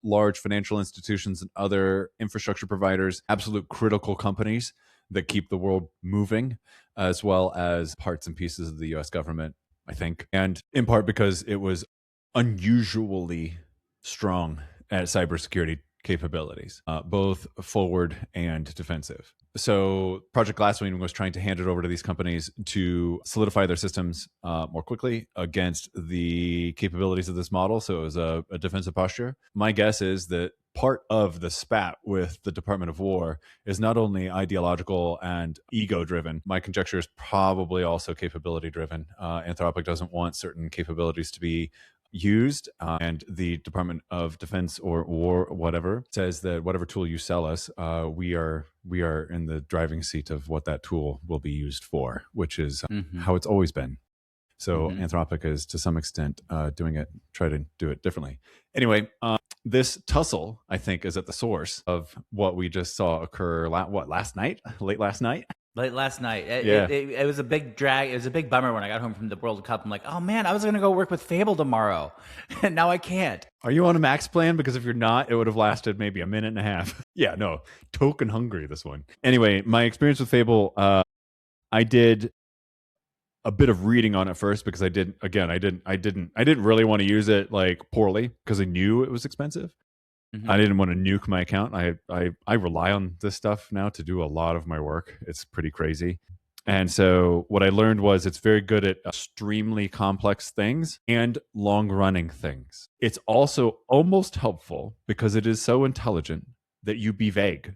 large financial institutions and other infrastructure providers, absolute critical companies that keep the world moving, as well as parts and pieces of the US government, I think. And in part because it was unusually strong at cybersecurity capabilities, both forward and defensive. So Project Glasswing was trying to hand it over to these companies to solidify their systems more quickly against the capabilities of this model. So it was a defensive posture. My guess is that part of the spat with the Department of War is not only ideological and ego-driven. My conjecture is probably also capability-driven. Anthropic doesn't want certain capabilities to be used, and the Department of Defense or War, whatever, says that whatever tool you sell us, we are in the driving seat of what that tool will be used for, which is how it's always been. So Anthropic is to some extent try to do it differently. Anyway, this tussle, I think, is at the source of what we just saw occur late last night. Late last night. It was a big drag. It was a big bummer when I got home from the World Cup. I'm like, oh man, I was going to go work with Fable tomorrow. And now I can't. Are you on a max plan? Because if you're not, it would have lasted maybe a minute and a half. Yeah, no, token hungry, this one. Anyway, my experience with Fable, I did a bit of reading on it first because I didn't really want to use it like poorly because I knew it was expensive. I didn't want to nuke my account. I rely on this stuff now to do a lot of my work. It's pretty crazy. And so what I learned was it's very good at extremely complex things and long-running things. It's also almost helpful because it is so intelligent that you be vague.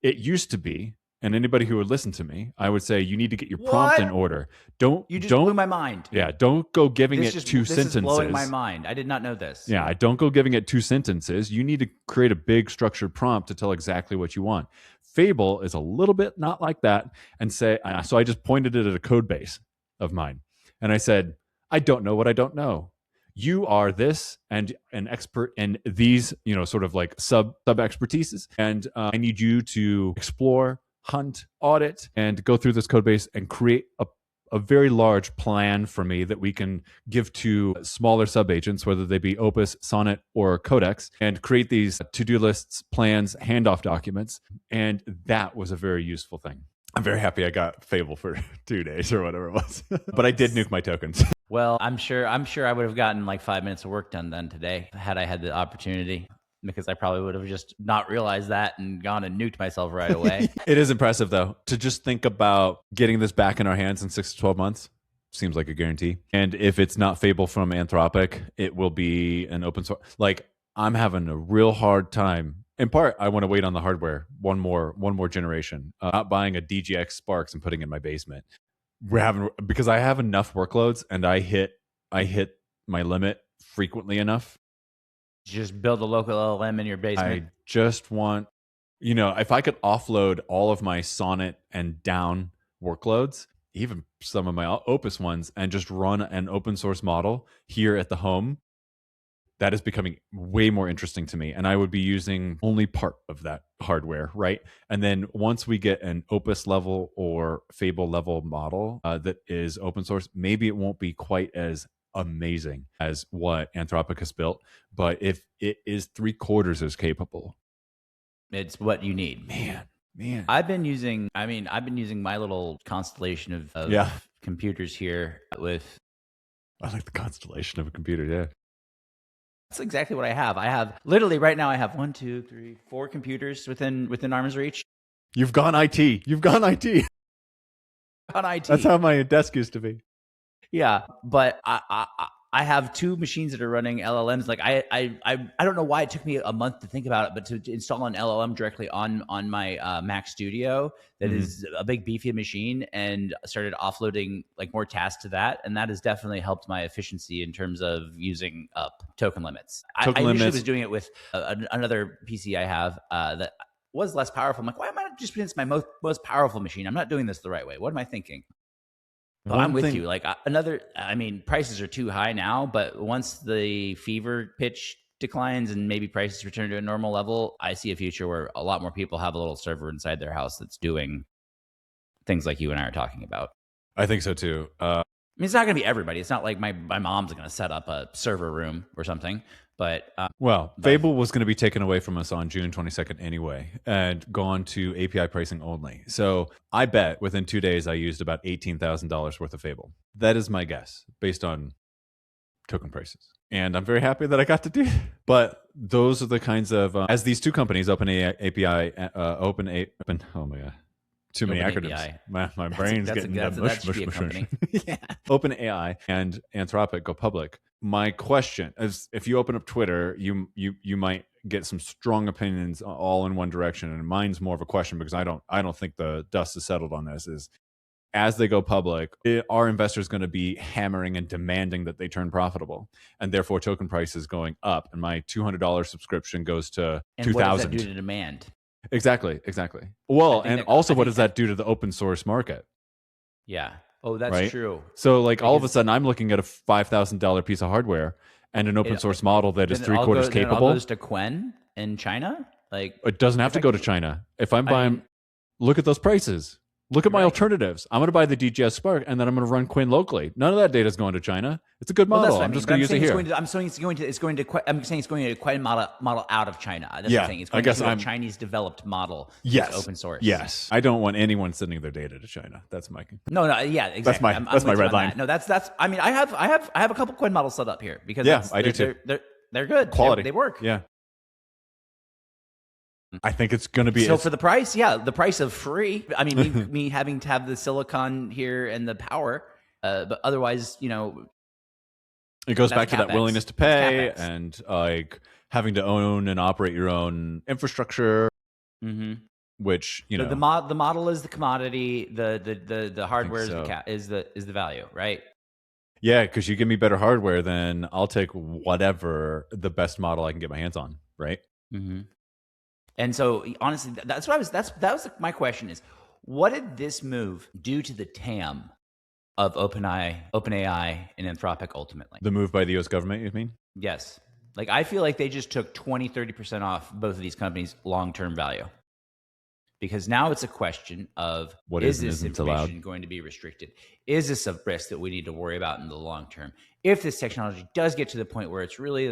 It used to be, and anybody who would listen to me, I would say you need to get your prompt in order. Don't blew my mind. Yeah, don't go giving it two sentences. This is blowing my mind. I did not know this. Yeah, don't go giving it two sentences. You need to create a big structured prompt to tell exactly what you want. Fable is a little bit not like that, and so I just pointed it at a code base of mine, and I said, I don't know what I don't know. You are this and an expert in these, sort of like sub expertises, and I need you to explore, hunt, audit, and go through this code base and create a very large plan for me that we can give to smaller sub-agents, whether they be Opus, Sonnet, or Codex, and create these to-do lists, plans, handoff documents. And that was a very useful thing. I'm very happy I got Fable for 2 days or whatever it was. But I did nuke my tokens. Well, I'm sure I would have gotten like 5 minutes of work done then today had I had the opportunity. Because I probably would have just not realized that and gone and nuked myself right away. It is impressive, though, to just think about getting this back in our hands in 6 to 12 months. Seems like a guarantee. And if it's not Fable from Anthropic, it will be an open source. Like, I'm having a real hard time. In part, I want to wait on the hardware one more generation. Not buying a DGX Sparks and putting it in my basement. Because I have enough workloads and I hit my limit frequently enough. Just build a local LLM in your basement. I just want, if I could offload all of my Sonnet and down workloads, even some of my Opus ones, and just run an open source model here at the home, That is becoming way more interesting to me. And I would be using only part of that hardware, right? And then once we get an Opus level or Fable level model that is open source, maybe it won't be quite as amazing as what Anthropic has built. But if it is 3/4 as capable, it's what you need. Man. I've been using my little constellation of computers here with. I like the constellation of a computer, yeah. That's exactly what I have. I have literally right now. I have 1, 2, 3, 4 computers within arm's reach. You've gone IT. On IT. That's how my desk used to be. Yeah, but I have 2 machines that are running LLMs. Like I don't know why it took me a month to think about it, but to install an LLM directly on my Mac Studio that is a big beefy machine, and started offloading like more tasks to that, and that has definitely helped my efficiency in terms of using up token limits. I initially was doing it with another PC I have that was less powerful. I'm like, why am I not just putting this my most powerful machine? I'm not doing this the right way. What am I thinking? Well, I'm with you. Like prices are too high now, but once the fever pitch declines and maybe prices return to a normal level, I see a future where a lot more people have a little server inside their house that's doing things like you and I are talking about. I think so too. I mean, it's not going to be everybody. It's not like my mom's going to set up a server room or something. But Fable was going to be taken away from us on June 22nd anyway, and gone to API pricing only. So I bet within 2 days I used about $18,000 worth of Fable. That is my guess based on token prices, and I'm very happy that I got to do it. But those are the kinds of as these 2 companies, OpenAI, API, oh my god. Too many acronyms. My brain's getting mush. Yeah. OpenAI and Anthropic go public. My question is, if you open up Twitter, you might get some strong opinions all in one direction, and mine's more of a question because I don't think the dust is settled on this. Is as they go public, are investors going to be hammering and demanding that they turn profitable, and therefore token prices going up, and my $200 subscription goes to $2,000? And what does that do to demand? Exactly. Well, and also what does that do to the open source market? Yeah. Oh, that's true. So like all of a sudden I'm looking at a $5,000 piece of hardware and an open source model that is 3/4 capable. Then it all goes to Quen in China? Like it doesn't have to go to China. If I'm buying, look at those prices. Look at my alternatives. I'm going to buy the DGS Spark, and then I'm going to run Quinn locally. None of that data is going to China. It's a good model. I'm just going to use it here. I'm saying it's going to Quinn model out of China. That's what I'm saying. It's going to a Chinese developed model. Yes. Open source. Yes. I don't want anyone sending their data to China. That's my. No. Yeah. Exactly. That's my red line. No. That's. I mean, I have a couple Quinn models set up here because I do too. They're good. Quality. They work. Yeah. I think it's going to be for the price. Yeah, the price of free. I mean, me having to have the silicon here and the power, but otherwise, it goes back to that willingness to pay and like having to own and operate your own infrastructure. Mm-hmm. Which the model is the commodity. The hardware is the value, right? Yeah, because you give me better hardware, then I'll take whatever the best model I can get my hands on, right? Mm-hmm. And so, honestly, that's what that was my question is, what did this move do to the TAM of OpenAI and Anthropic ultimately? The move by the U.S. government, you mean? Yes. Like, I feel like they just took 20-30% off both of these companies' long-term value. Because now it's a question of, is this information going to be restricted? Is this a risk that we need to worry about in the long term? If this technology does get to the point where it's really...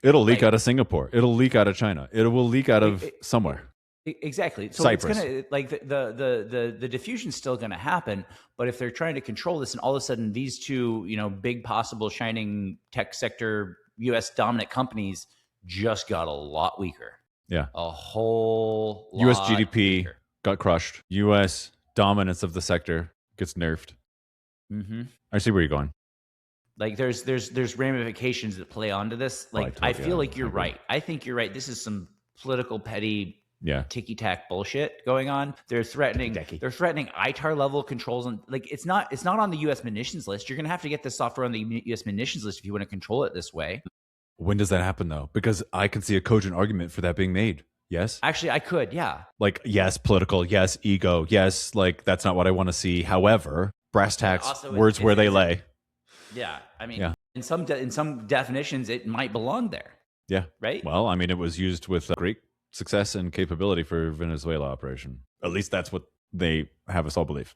It'll leak out of Singapore. It'll leak out of China. It will leak out of somewhere. Exactly. So Cyprus. It's gonna like the diffusion's still gonna happen, but if they're trying to control this, and all of a sudden these two, big possible shining tech sector U.S. dominant companies just got a lot weaker. Yeah. A whole lot U.S. GDP weaker. Got crushed. U.S. dominance of the sector gets nerfed. Mm-hmm. I see where you're going. Like there's ramifications that play onto this. Like I feel like you're right. I think you're right. This is some political petty ticky-tack bullshit going on. They're threatening ITAR level controls, and like it's not on the US munitions list. You're gonna have to get this software on the US munitions list if you want to control it this way. When does that happen though? Because I can see a cogent argument for that being made. Yes? Actually, I could, yeah. Like, yes, political, yes, ego, yes, like that's not what I want to see. However, brass tacks, words where they lay. Yeah, I mean, yeah. In some definitions, it might belong there. Yeah. Right. Well, I mean, it was used with great success and capability for Venezuela operation. At least that's what they have us all believe.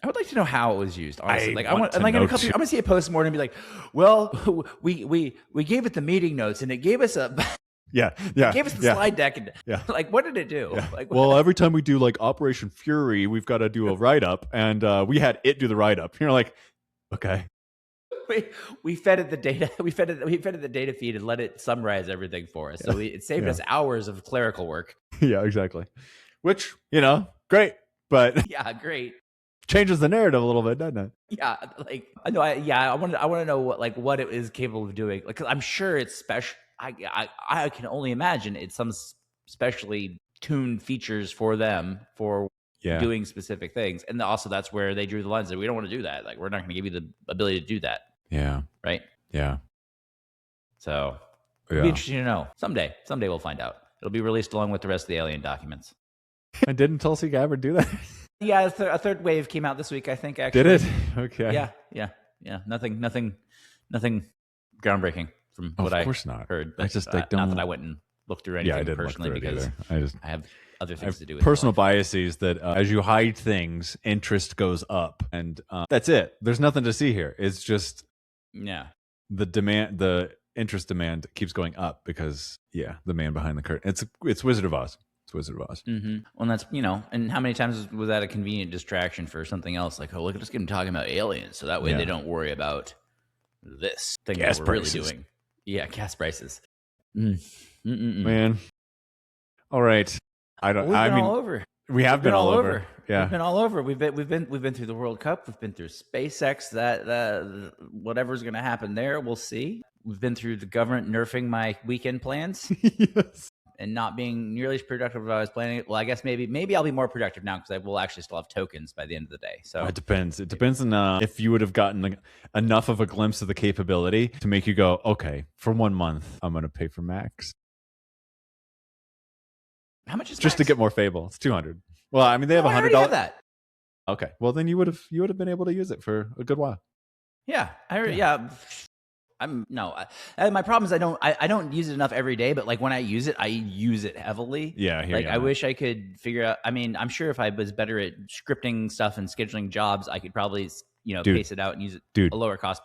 I would like to know how it was used. Honestly, I want to like in know a couple. I'm gonna see a postmortem and be like, "Well, we gave it the meeting notes, and it gave us a it gave us the slide deck, and like, what did it do? Yeah. Like, well, every time we do like Operation Fury, we've got to do a write up, and we had it do the write up. You're like, okay, we fed it the data. We fed it the data feed and let it summarize everything for us. So it saved us hours of clerical work. Yeah, exactly. Which, great, but yeah, great. Changes the narrative a little bit, doesn't it? Yeah, like I want to know what it is capable of doing. Like, 'cause I'm sure it's special. I can only imagine it's some specially tuned features for them for doing specific things, and also that's where they drew the lines that we don't want to do that. Like, we're not going to give you the ability to do that. Yeah. Right. Yeah. So it'll be interesting to know. Someday we'll find out. It'll be released along with the rest of the alien documents. And didn't Tulsi Gabbard do that? Yeah, a third wave came out this week, I think. Actually, did it? Okay. Yeah. Nothing groundbreaking from what I heard. But I just not that I went and looked through anything personally because I have other things to do. With personal biases that as you hide things, interest goes up, and that's it. There's nothing to see here. It's just the interest demand keeps going up because the man behind the curtain. It's Wizard of Oz. Wizard of Oz. Mm-hmm. Well, that's, and how many times was that a convenient distraction for something else? Like, oh, look, let's get them talking about aliens, so that way they don't worry about this thing that we're really doing. Yeah, gas prices. Man. All right. We've been all over. We have been all over. Yeah, we've been all over. We've been through the World Cup. We've been through SpaceX. That whatever's going to happen there, we'll see. We've been through the government nerfing my weekend plans. Yes. And not being nearly as productive as I was planning. Well, I guess maybe I'll be more productive now because I will actually still have tokens by the end of the day. So it depends. It depends on if you would have gotten enough of a glimpse of the capability to make you go, okay, for 1 month, I'm going to pay for Max. How much is just Max? To get more Fable? It's $200. Well, I mean, they have $100. I have that. Okay. Well, then you would have been able to use it for a good while. Yeah, my problem is I don't use it enough every day, but like when I use it heavily. Yeah, I wish I could figure out. I mean, I'm sure if I was better at scripting stuff and scheduling jobs, I could probably pace it out and use it a lower cost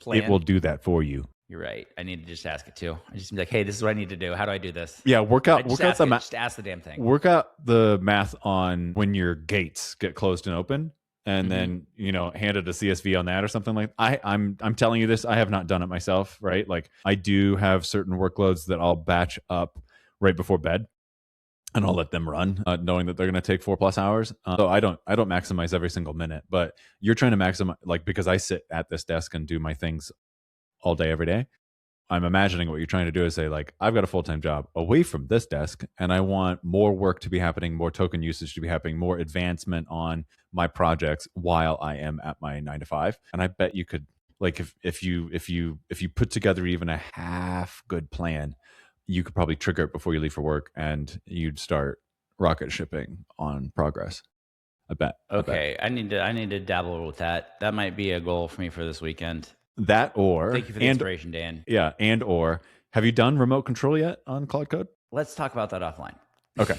plan. It will do that for you. You're right. I need to just ask it too. I just be like, hey, this is what I need to do. How do I do this? Yeah, work out the math. Just ask the damn thing. Work out the math on when your gates get closed and open. And then, handed a CSV on that or something like that. I'm telling you this, I have not done it myself, right? Like I do have certain workloads that I'll batch up right before bed and I'll let them run, knowing that they're going to take 4+ hours. So I don't maximize every single minute, but you're trying to maximize, like, because I sit at this desk and do my things all day, every day. I'm imagining what you're trying to do is say, like, I've got a full-time job away from this desk and I want more work to be happening, more token usage to be happening, more advancement on my projects while I am at my 9 to 5. And I bet you could, like, if you put together even a half good plan, you could probably trigger it before you leave for work and you'd start rocket shipping on progress. I bet. Okay. I need to dabble with that. That might be a goal for me for this weekend. That or thank you for the inspiration, Dan. Yeah, and or have you done remote control yet on Cloud Code? Let's talk about that offline. Okay.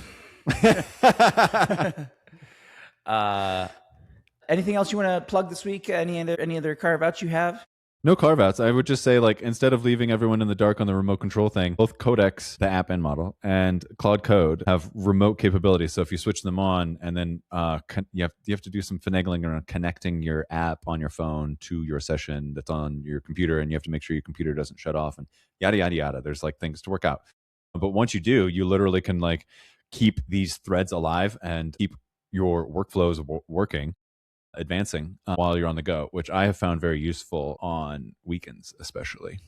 Anything else you want to plug this week? Any other carve outs you have? No carve outs. I would just say, like, instead of leaving everyone in the dark on the remote control thing, both Codex, the app and model, and Cloud Code have remote capabilities. So if you switch them on, and then you have to do some finagling around connecting your app on your phone to your session that's on your computer, and you have to make sure your computer doesn't shut off, and yada yada yada. There's like things to work out. But once you do, you literally can like keep these threads alive and keep your workflows working, advancing while you're on the go, which I have found very useful on weekends, especially.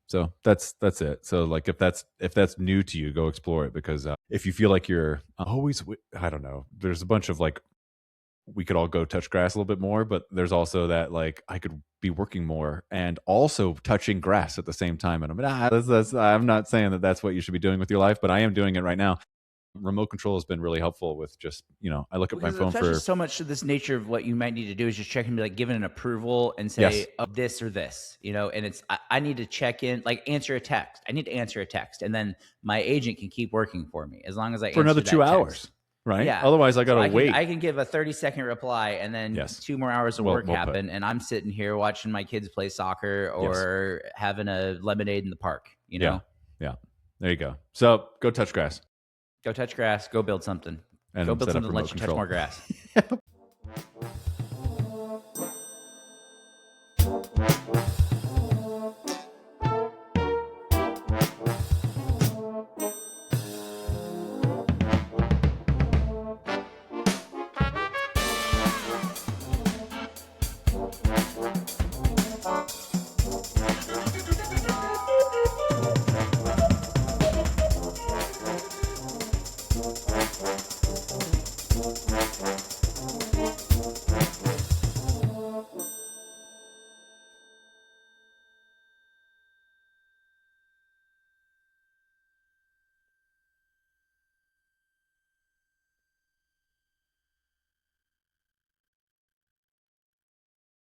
So that's it. So like if that's new to you, go explore it, because if you feel like you're always, I don't know, there's a bunch of like, we could all go touch grass a little bit more, but there's also that like I could be working more and also touching grass at the same time. And I'm not saying that that's what you should be doing with your life, but I am doing it right now. remote control has been really helpful with just, I look at my phone for so much of this nature of what you might need to do is just check and be like given an approval and say this or this, and it's, I need to check in, like answer a text. I need to answer a text, and then my agent can keep working for me as long as I for another 2 hours. Right. Yeah. Otherwise, I got to wait. I can give a 30-second reply, and then 2 more hours of work happen, and I'm sitting here watching my kids play soccer or having a lemonade in the park. Yeah. There you go. So go touch grass. Go touch grass. Go build something. And go build something that lets you touch more grass.